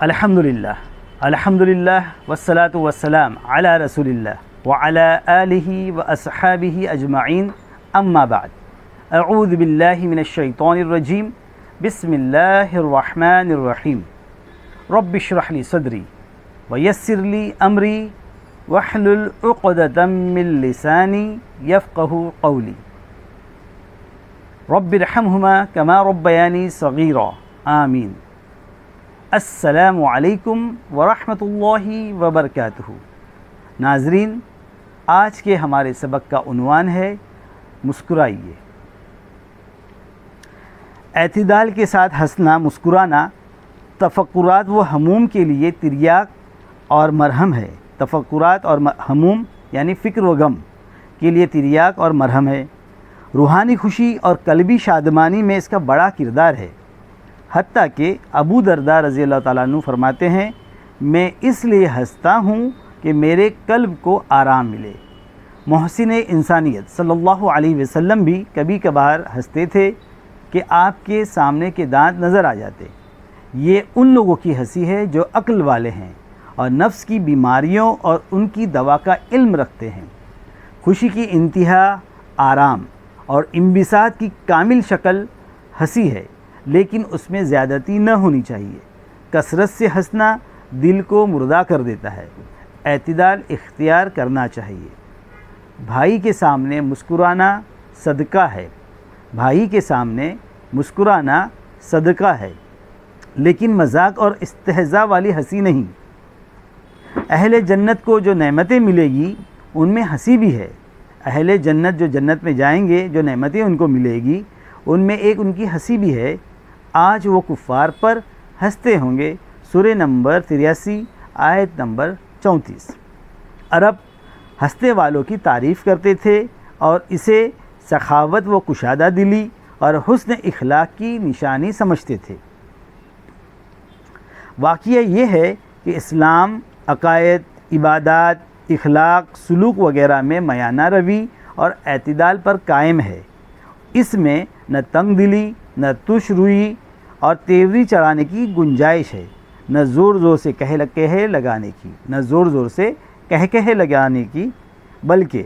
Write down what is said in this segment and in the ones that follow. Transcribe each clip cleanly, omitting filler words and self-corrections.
الحمدللہ والصلاة والسلام علی رسول اللہ وعلی آلہ واصحابہ اجمعین اما بعد اعوذ باللہ من الشیطان الرجیم بسم اللہ الرحمن الرحیم رب اشرح لی صدری ویسر لی امری واحلل عقدۃ من لسانی یفقہوا قولی رب ارحمہما کما ربیانی صغیرا آمین۔ السلام علیکم ورحمۃ اللہ وبرکاتہ۔ ناظرین، آج کے ہمارے سبق کا عنوان ہے مسکرائیے۔ اعتدال کے ساتھ ہنسنا، مسکرانا تفکرات و ہموم کے لیے تریاق اور مرہم ہے۔ تفکرات اور ہموم یعنی فکر و غم کے لیے تریاق اور مرہم ہے۔ روحانی خوشی اور قلبی شادمانی میں اس کا بڑا کردار ہے۔ حتیٰ کہ ابو درداء رضی اللہ تعالیٰ عنہ فرماتے ہیں، میں اس لیے ہنستا ہوں کہ میرے قلب کو آرام ملے۔ محسن انسانیت صلی اللہ علیہ وسلم بھی کبھی کبھار ہنستے تھے کہ آپ کے سامنے کے دانت نظر آ جاتے۔ یہ ان لوگوں کی ہنسی ہے جو عقل والے ہیں اور نفس کی بیماریوں اور ان کی دوا کا علم رکھتے ہیں۔ خوشی کی انتہا آرام اور انبساط کی کامل شکل ہنسی ہے، لیکن اس میں زیادتی نہ ہونی چاہیے۔ کثرت سے ہنسنا دل کو مردہ کر دیتا ہے۔ اعتدال اختیار کرنا چاہیے۔ بھائی کے سامنے مسکرانا صدقہ ہے۔ بھائی کے سامنے مسکرانا صدقہ ہے، لیکن مذاق اور استہزاء والی ہنسی نہیں۔ اہل جنت کو جو نعمتیں ملے گی ان میں ہنسی بھی ہے۔ اہل جنت جو جنت میں جائیں گے، جو نعمتیں ان کو ملے گی ان میں ایک ان کی ہنسی بھی ہے۔ آج وہ کفار پر ہنستے ہوں گے۔ سورہ نمبر 83 آیت نمبر 34۔ عرب ہنستے والوں کی تعریف کرتے تھے اور اسے سخاوت و کشادہ دلی اور حسن اخلاق کی نشانی سمجھتے تھے۔ واقعہ یہ ہے کہ اسلام عقائد، عبادات، اخلاق، سلوک وغیرہ میں میانہ روی اور اعتدال پر قائم ہے۔ اس میں نہ تنگ دلی، نہ تش روئی اور تیوری چڑھانے کی گنجائش ہے، نہ زور زور سے کہے لگانے کی، بلکہ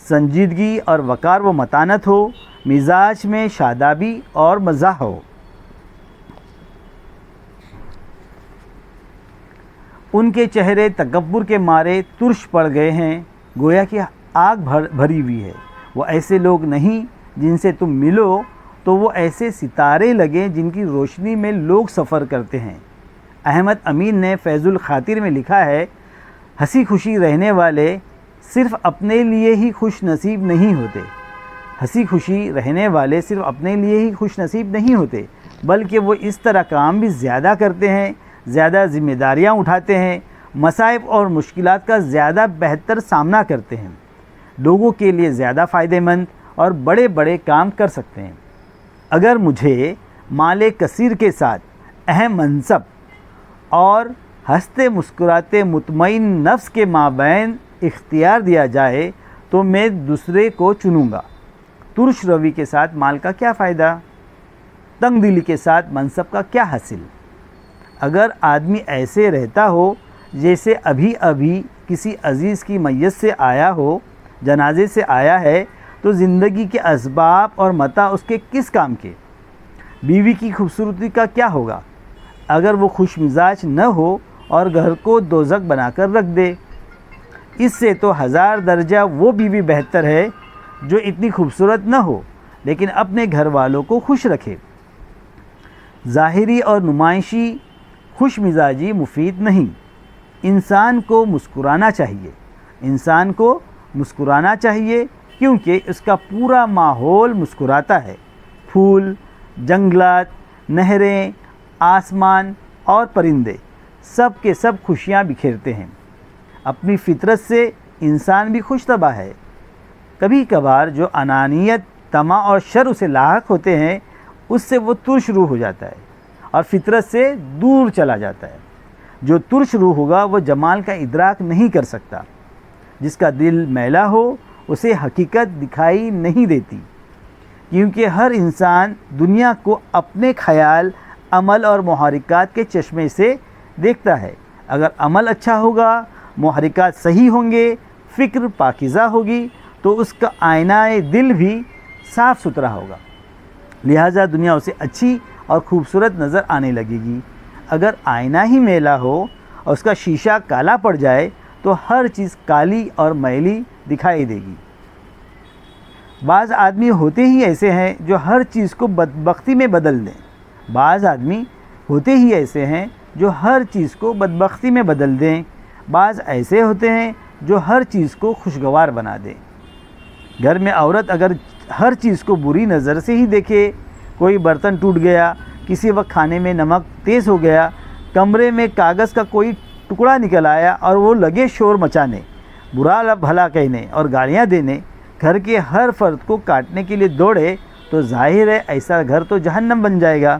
سنجیدگی اور وقار و متانت ہو، مزاج میں شادابی اور مزاح ہو۔ ان کے چہرے تکبر کے مارے ترش پڑ گئے ہیں، گویا کہ آگ بھری ہوئی ہے۔ وہ ایسے لوگ نہیں جن سے تم ملو تو وہ ایسے ستارے لگیں جن کی روشنی میں لوگ سفر کرتے ہیں۔ احمد امین نے فیض الخاطر میں لکھا ہے، ہنسی خوشی رہنے والے صرف اپنے لیے ہی خوش نصیب نہیں ہوتے۔ ہنسی خوشی رہنے والے صرف اپنے لیے ہی خوش نصیب نہیں ہوتے، بلکہ وہ اس طرح کام بھی زیادہ کرتے ہیں، زیادہ ذمہ داریاں اٹھاتے ہیں، مصائب اور مشکلات کا زیادہ بہتر سامنا کرتے ہیں، لوگوں کے لیے زیادہ فائدہ مند اور بڑے بڑے کام کر سکتے ہیں۔ اگر مجھے مال کثیر کے ساتھ اہم منصب اور ہنستے مسکراتے مطمئن نفس کے مابین اختیار دیا جائے تو میں دوسرے کو چنوں گا۔ ترش روی کے ساتھ مال کا کیا فائدہ؟ تنگ دلی کے ساتھ منصب کا کیا حاصل؟ اگر آدمی ایسے رہتا ہو جیسے ابھی ابھی کسی عزیز کی میت سے آیا ہو، جنازے سے آیا ہے، تو زندگی کے اسباب اور متاع اس کے کس کام کے؟ بیوی کی خوبصورتی کا کیا ہوگا اگر وہ خوش مزاج نہ ہو اور گھر کو دوزخ بنا کر رکھ دے؟ اس سے تو 1000 درجہ وہ بیوی بہتر ہے جو اتنی خوبصورت نہ ہو لیکن اپنے گھر والوں کو خوش رکھے۔ ظاہری اور نمائشی خوش مزاجی مفید نہیں۔ انسان کو مسکرانا چاہیے کیونکہ اس کا پورا ماحول مسکراتا ہے۔ پھول، جنگلات، نہریں، آسمان اور پرندے سب کے سب خوشیاں بکھیرتے ہیں۔ اپنی فطرت سے انسان بھی خوش طبع ہے۔ کبھی کبھار جو انانیت، طمع اور شر اسے لاحق ہوتے ہیں، اس سے وہ ترش روح ہو جاتا ہے اور فطرت سے دور چلا جاتا ہے۔ جو ترش روح ہوگا وہ جمال کا ادراک نہیں کر سکتا۔ جس کا دل میلا ہو اسے حقیقت دکھائی نہیں دیتی، کیونکہ ہر انسان دنیا کو اپنے خیال، عمل اور محرکات کے چشمے سے دیکھتا ہے۔ اگر عمل اچھا ہوگا، محرکات صحیح ہوں گے، فکر پاکیزہ ہوگی، تو اس کا آئینہ دل بھی صاف ستھرا ہوگا، لہٰذا دنیا اسے اچھی اور خوبصورت نظر آنے لگے گی۔ اگر آئینہ ہی میلا ہو اور اس کا شیشہ کالا پڑ جائے تو ہر چیز کالی اور میلی دکھائی دے گی۔ بعض آدمی ہوتے ہی ایسے ہیں جو ہر چیز کو بدبختی میں بدل دیں۔ بعض آدمی ہوتے ہی ایسے ہیں جو ہر چیز کو بدبختی میں بدل دیں۔ بعض ایسے ہوتے ہیں جو ہر چیز کو خوشگوار بنا دیں۔ گھر میں عورت اگر ہر چیز کو بری نظر سے ہی دیکھے، کوئی برتن ٹوٹ گیا، کسی وقت کھانے میں نمک تیز ہو گیا، کمرے میں کاغذ کا کوئی ٹکڑا نکل آیا اور وہ لگے شور مچانے، برا بھلا کہنے اور گالیاں دینے، گھر کے ہر فرد کو کاٹنے کے لیے دوڑے، تو ظاہر ہے ایسا گھر تو جہنم بن جائے گا۔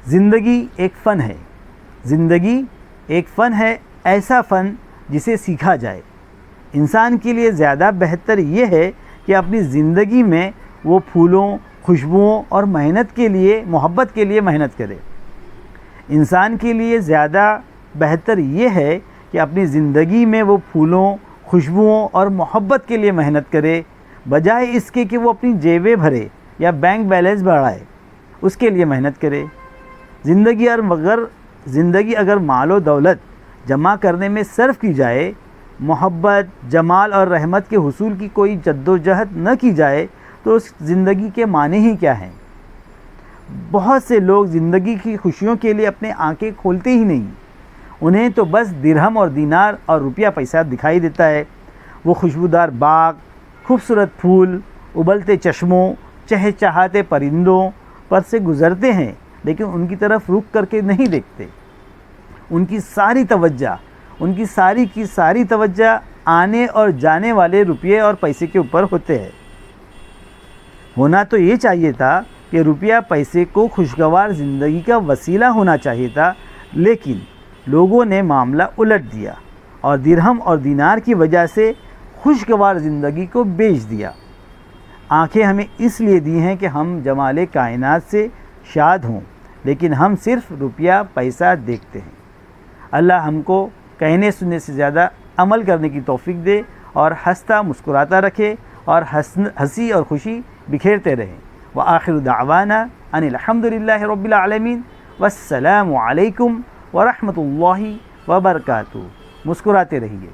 زندگی ایک فن ہے، زندگی ایک فن ہے، ایسا فن جسے سیکھا جائے۔ انسان کے لیے زیادہ بہتر یہ ہے کہ اپنی زندگی میں وہ پھولوں، خوشبوؤں اور محنت کے لیے، محبت کے لیے محنت کرے۔ انسان کے لیے زیادہ بہتر یہ ہے کہ اپنی زندگی میں وہ پھولوں، خوشبوؤں اور محبت کے لیے محنت کرے، بجائے اس کے کہ وہ اپنی جیبیں بھرے یا بینک بیلنس بڑھائے، اس کے لیے محنت کرے۔ زندگی اگر مال و دولت جمع کرنے میں صرف کی جائے، محبت، جمال اور رحمت کے حصول کی کوئی جد و جہد نہ کی جائے، تو اس زندگی کے معنی ہی کیا ہیں؟ بہت سے لوگ زندگی کی خوشیوں کے لیے اپنے آنکھیں کھولتے ہی نہیں، انہیں تو بس درہم اور دینار اور روپیہ پیسہ دکھائی دیتا ہے۔ وہ خوشبودار باغ، خوبصورت پھول، ابلتے چشموں، چہچہاتے پرندوں پر سے گزرتے ہیں، لیکن ان کی طرف رک کر کے نہیں دیکھتے۔ ان کی ساری توجہ آنے اور جانے والے روپیے اور پیسے کے اوپر ہوتے ہیں۔ ہونا تو یہ چاہیے تھا کہ روپیہ پیسے کو خوشگوار زندگی کا وسیلہ ہونا چاہیے تھا، لیکن لوگوں نے معاملہ الٹ دیا اور درہم اور دینار کی وجہ سے خوشگوار زندگی کو بیچ دیا۔ آنکھیں ہمیں اس لیے دی ہیں کہ ہم جمال کائنات سے شاد ہوں، لیکن ہم صرف روپیہ پیسہ دیکھتے ہیں۔ اللہ ہم کو کہنے سننے سے زیادہ عمل کرنے کی توفیق دے اور ہنستا مسکراتا رکھے اور ہنسی اور خوشی بکھیرتے رہیں۔ وآخر دعوانا ان الحمد للہ رب العالمین، والسلام علیکم ورحمۃ اللہ وبرکاتہ۔ مسکراتے رہیے۔